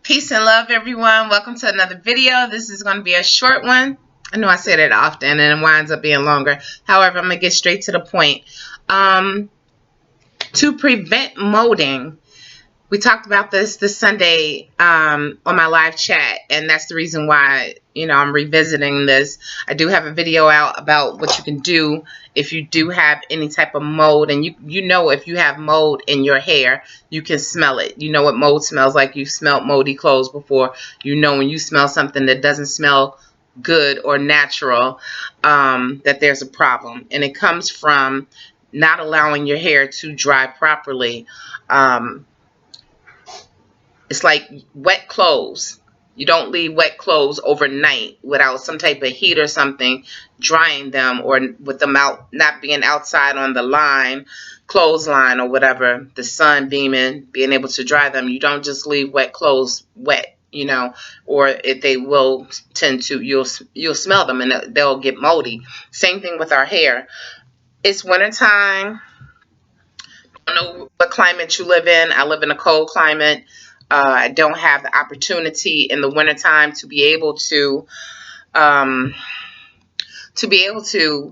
Peace and love, everyone. Welcome to another video. This is going to be a short one. I know I say that often and it winds up being longer. However, I'm going to get straight to the point. To prevent molding, we talked about this Sunday on my live chat, and that's the reason why, I'm revisiting this. I do have a video out about what you can do if you do have any type of mold, and you know if you have mold in your hair, you can smell it. You know what mold smells like. You've smelled moldy clothes before. You know when you smell something that doesn't smell good or natural, that there's a problem, and it comes from not allowing your hair to dry properly. It's like wet clothes. You don't leave wet clothes overnight without some type of heat or something drying them, or with them not being outside on the clothesline or whatever, the sun beaming, being able to dry them. You don't just leave wet clothes wet, or if they will tend to, you'll smell them and they'll get moldy. Same thing with our hair. It's wintertime. I don't know what climate you live in. I live in a cold climate. I don't have the opportunity in the wintertime to be able to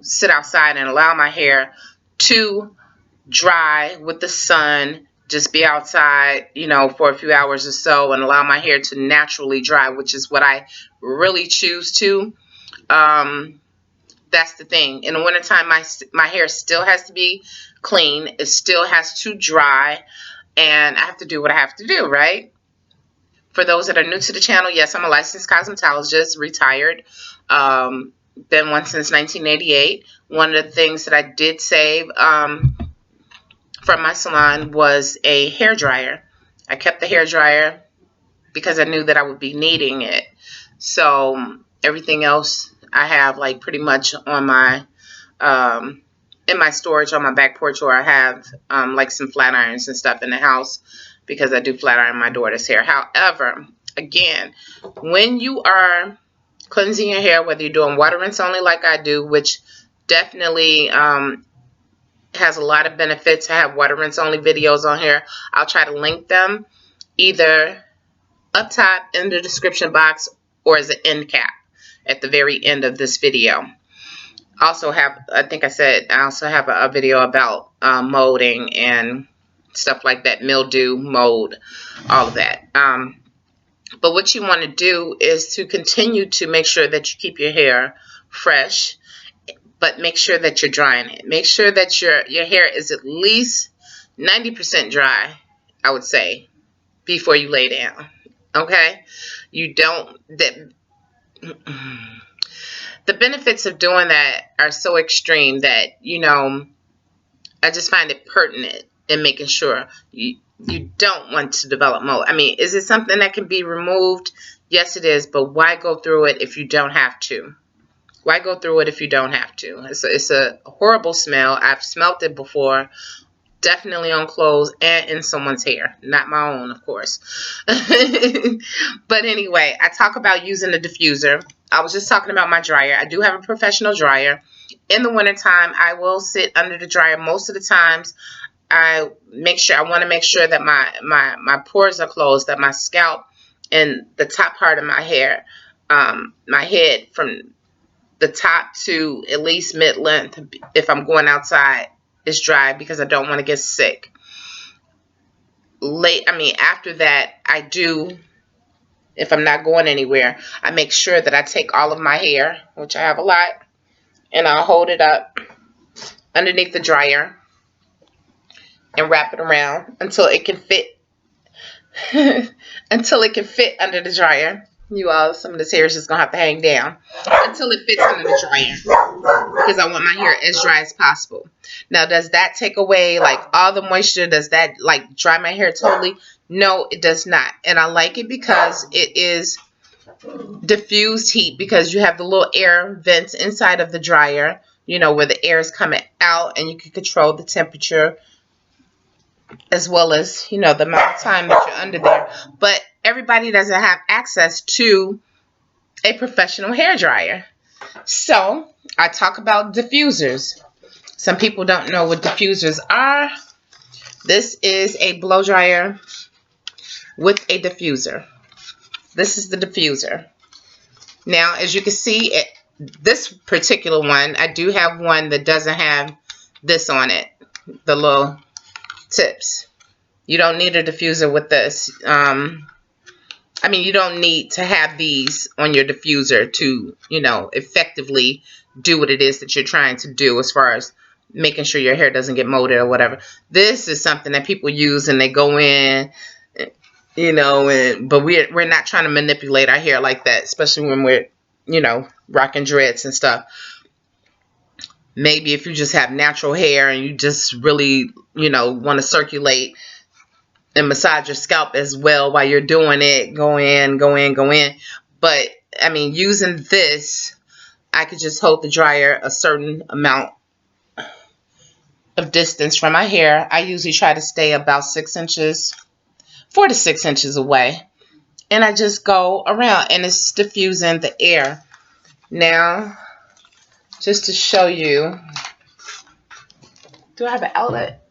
sit outside and allow my hair to dry with the sun. Just be outside, for a few hours or so and allow my hair to naturally dry, which is what I really choose to. That's the thing. In the wintertime, my hair still has to be clean. It still has to dry. And I have to do what I have to do, right? For those that are new to the channel, yes, I'm a licensed cosmetologist, retired. Been one since 1988. One of the things that I did save from my salon was a hair dryer. I kept the hair dryer because I knew that I would be needing it. So everything else I have like pretty much on my in my storage on my back porch, or I have like some flat irons and stuff in the house because I do flat iron my daughter's hair. However, again, when you are cleansing your hair, whether you're doing water rinse only like I do, which definitely has a lot of benefits. I have water rinse only videos on here. I'll try to link them either up top in the description box or as an end cap at the very end of this video. Also have, I think I said, I also have a video about molding and stuff like that, mildew, mold, all of that. But what you want to do is to continue to make sure that you keep your hair fresh, but make sure that you're drying it. Make sure that your hair is at least 90% dry, I would say, before you lay down. Okay? You don't... The benefits of doing that are so extreme that, I just find it pertinent in making sure you don't want to develop mold. I mean, is it something that can be removed? Yes, it is, but why go through it if you don't have to? Why go through it if you don't have to? It's a horrible smell. I've smelt it before. Definitely on clothes and in someone's hair. Not my own, of course. But anyway, I talk about using a diffuser. I was just talking about my dryer. I do have a professional dryer. In the wintertime, I will sit under the dryer. Most of the times, I want to make sure that my pores are closed, that my scalp and the top part of my hair, my head from the top to at least mid-length, if I'm going outside, is dry because I don't want to get sick. After that, I do, if I'm not going anywhere, I make sure that I take all of my hair, which I have a lot, and I'll hold it up underneath the dryer and wrap it around until it can fit until it can fit under the dryer. Some of this hair is just gonna have to hang down until it fits under the dryer because I want my hair as dry as possible. Now, does that take away like all the moisture? Does that like dry my hair totally? No, it does not. And I like it because it is diffused heat, because you have the little air vents inside of the dryer, where the air is coming out, and you can control the temperature as well as, the amount of time that you're under there. But everybody doesn't have access to a professional hair dryer. So I talk about diffusers. Some people don't know what diffusers are. This is a blow dryer with a diffuser. This is the diffuser. Now, as you can see, this particular one, I do have one that doesn't have this on it, the little tips. You don't need a diffuser with this. I mean, you don't need to have these on your diffuser to, you know, effectively do what it is that you're trying to do as far as making sure your hair doesn't get molded or whatever. This is something that people use and they go in, you know, but we're not trying to manipulate our hair like that, especially when we're, you know, rocking dreads and stuff. Maybe if you just have natural hair and you just really, you know, want to circulate and massage your scalp as well while you're doing it, go in. But I mean, using this, I could just hold the dryer a certain amount of distance from my hair. I usually try to stay about 6 inches, 4 to 6 inches away. And I just go around and it's diffusing the air. Now, just to show you, do I have an outlet?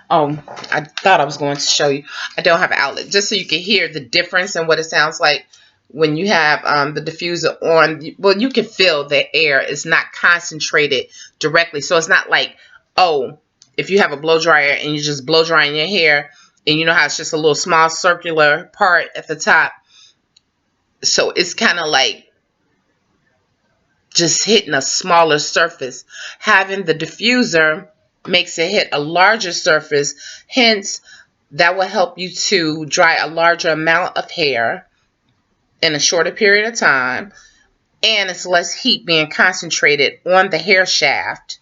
Oh, I thought I was going to show you. I don't have an outlet. Just so you can hear the difference in what it sounds like when you have the diffuser on. Well, you can feel the air is not concentrated directly. So it's not like, oh, if you have a blow dryer and you just blow drying your hair and you know how it's just a little small circular part at the top. So it's kind of like just hitting a smaller surface. Having the diffuser makes it hit a larger surface, hence that will help you to dry a larger amount of hair in a shorter period of time, and it's less heat being concentrated on the hair shaft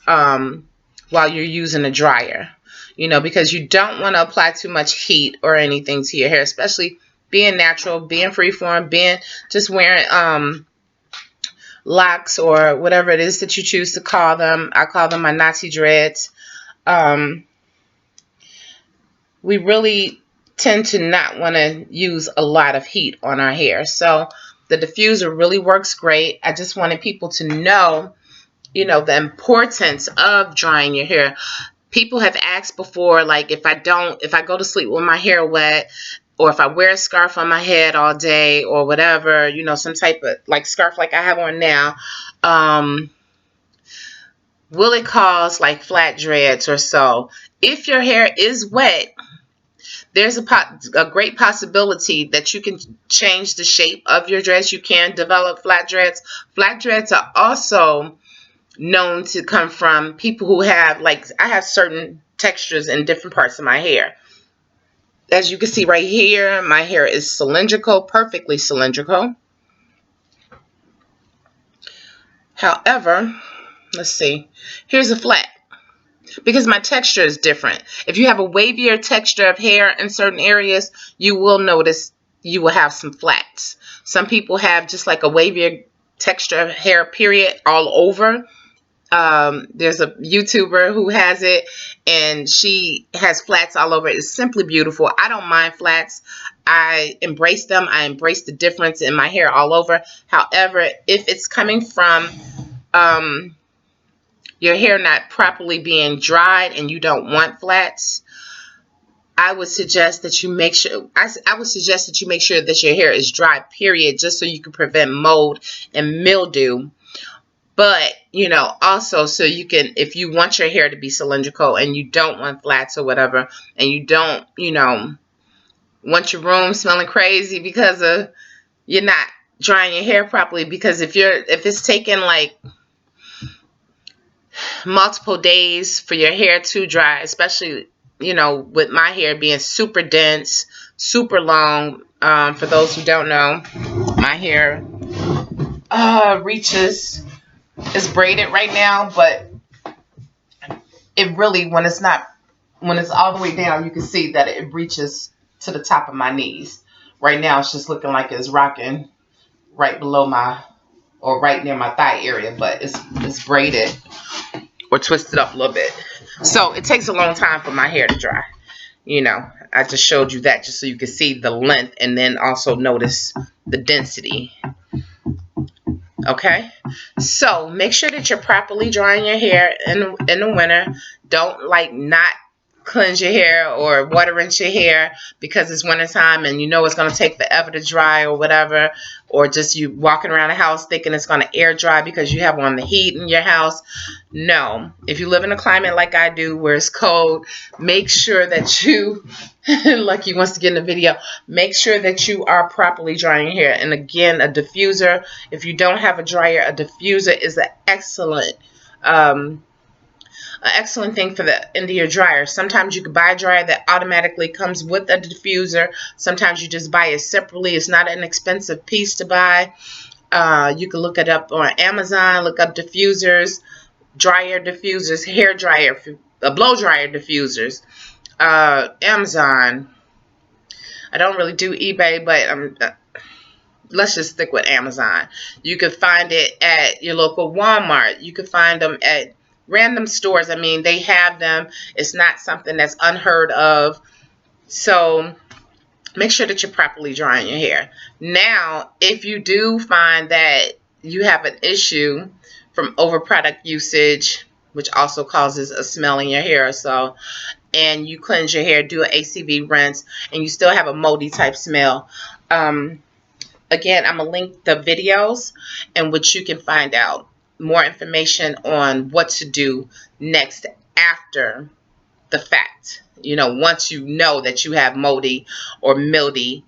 while you're using a dryer, you know, because you don't want to apply too much heat or anything to your hair, especially being natural, being freeform, being just wearing locks or whatever it is that you choose to call them. I call them my Natty dreads. We really tend to not want to use a lot of heat on our hair. So the diffuser really works great. I just wanted people to know, you know, the importance of drying your hair. People have asked before, like if I go to sleep with my hair wet, or if I wear a scarf on my head all day or whatever, you know, some type of like scarf like I have on now, will it cause like flat dreads or so? If your hair is wet, there's a great possibility that you can change the shape of your dreads. You can develop flat dreads. Flat dreads are also known to come from people who have, like, I have certain textures in different parts of my hair. As you can see right here, my hair is cylindrical, perfectly cylindrical. However, let's see, here's a flat, because my texture is different. If you have a wavier texture of hair in certain areas, you will notice you will have some flats. Some people have just like a wavier texture of hair, period, all over. There's a YouTuber who has it, and she has flats all over. It's simply beautiful. I don't mind flats. I embrace them. I embrace the difference in my hair all over. However, if it's coming from your hair not properly being dried and you don't want flats, I would suggest that you make sure that your hair is dry, period, just so you can prevent mold and mildew. But, you know, also so you can, if you want your hair to be cylindrical and you don't want flats or whatever, and you don't, you know, want your room smelling crazy because of you're not drying your hair properly, because if it's taking like multiple days for your hair to dry, especially, you know, with my hair being super dense, super long. For those who don't know, my hair reaches, it's braided right now, but it really, when it's all the way down, you can see that it reaches to the top of my knees. Right now, it's just looking like it's rocking right below or right near my thigh area, but it's braided or twisted up a little bit. So it takes a long time for my hair to dry. You know, I just showed you that just so you can see the length and then also notice the density. Okay, so make sure that you're properly drying your hair in the winter. Don't like not cleanse your hair or water rinse your hair because it's wintertime and you know it's going to take forever to dry or whatever, or just you walking around the house thinking it's going to air dry because you have on the heat in your house. No. If you live in a climate like I do where it's cold, make sure that you, Lucky wants to get in the video, make sure that you are properly drying your hair. And again, a diffuser, if you don't have a dryer, a diffuser is an excellent thing for the end of your dryer. Sometimes you can buy a dryer that automatically comes with a diffuser. Sometimes you just buy it separately. It's not an expensive piece to buy. You can look it up on Amazon, look up diffusers, dryer diffusers, hair dryer, blow dryer diffusers. Amazon. I don't really do eBay, but let's just stick with Amazon. You can find it at your local Walmart. You can find them at random stores. I mean, they have them. It's not something that's unheard of. So make sure that you're properly drying your hair. Now, if you do find that you have an issue from over product usage, which also causes a smell in your hair or so, and you cleanse your hair, do an ACV rinse, and you still have a moldy type smell, again, I'm going to link the videos in which you can find out more information on what to do next after the fact. You know, once you know that you have moldy or mildew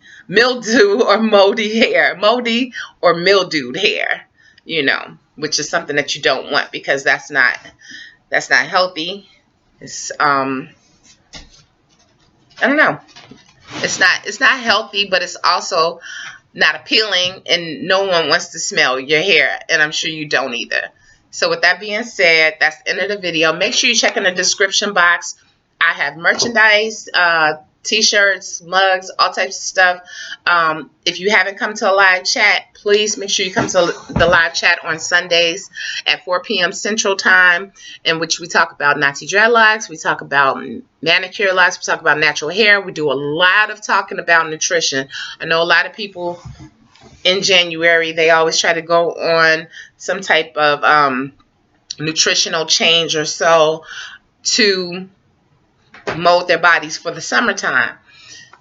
or moldy hair, moldy or mildewed hair, you know, which is something that you don't want because that's not healthy. It's I don't know. It's not healthy, but it's also not appealing, and no one wants to smell your hair, and I'm sure you don't either. So with that being said, that's the end of the video. Make sure you check in the description box. I have merchandise, t-shirts, mugs, all types of stuff. If you haven't come to a live chat, please make sure you come to the live chat on Sundays at 4 p.m. Central Time, in which we talk about Natty dreadlocks, we talk about manicure locks, we talk about natural hair. We do a lot of talking about nutrition. I know a lot of people in January, they always try to go on some type of nutritional change or so to mold their bodies for the summertime.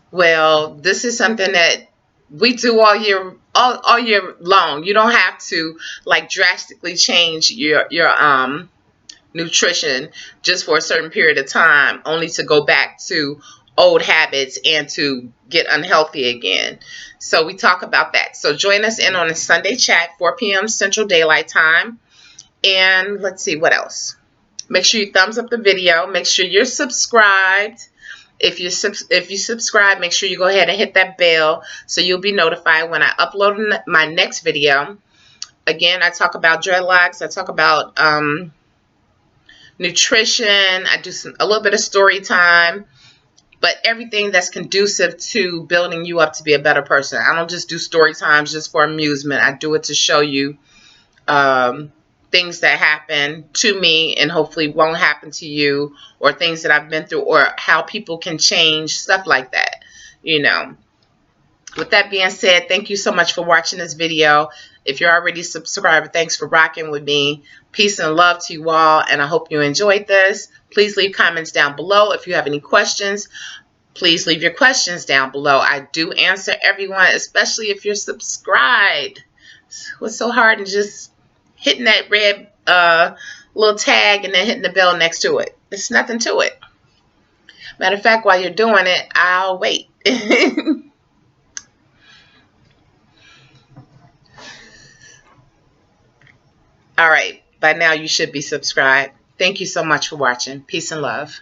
Well, this is something that we do all year long. You don't have to like drastically change your nutrition just for a certain period of time only to go back to old habits and to get unhealthy again. So we talk about that. So join us in on a Sunday chat, 4 p.m. Central Daylight Time. And let's see what else. Make sure you thumbs up the video. Make sure you're subscribed. If you subscribe, make sure you go ahead and hit that bell so you'll be notified when I upload my next video. Again, I talk about dreadlocks. I talk about nutrition. I do a little bit of story time, but everything that's conducive to building you up to be a better person. I don't just do story times just for amusement. I do it to show you things that happen to me and hopefully won't happen to you, or things that I've been through, or how people can change, stuff like that, you know. With that being said, thank you so much for watching this video. If you're already subscribed, thanks for rocking with me. Peace and love to you all, and I hope you enjoyed this. Please leave comments down below. If you have any questions, please leave your questions down below. I do answer everyone, especially if you're subscribed. What's so hard in just hitting that red little tag and then hitting the bell next to it? It's nothing to it. Matter of fact, while you're doing it, I'll wait. All right. By now, you should be subscribed. Thank you so much for watching. Peace and love.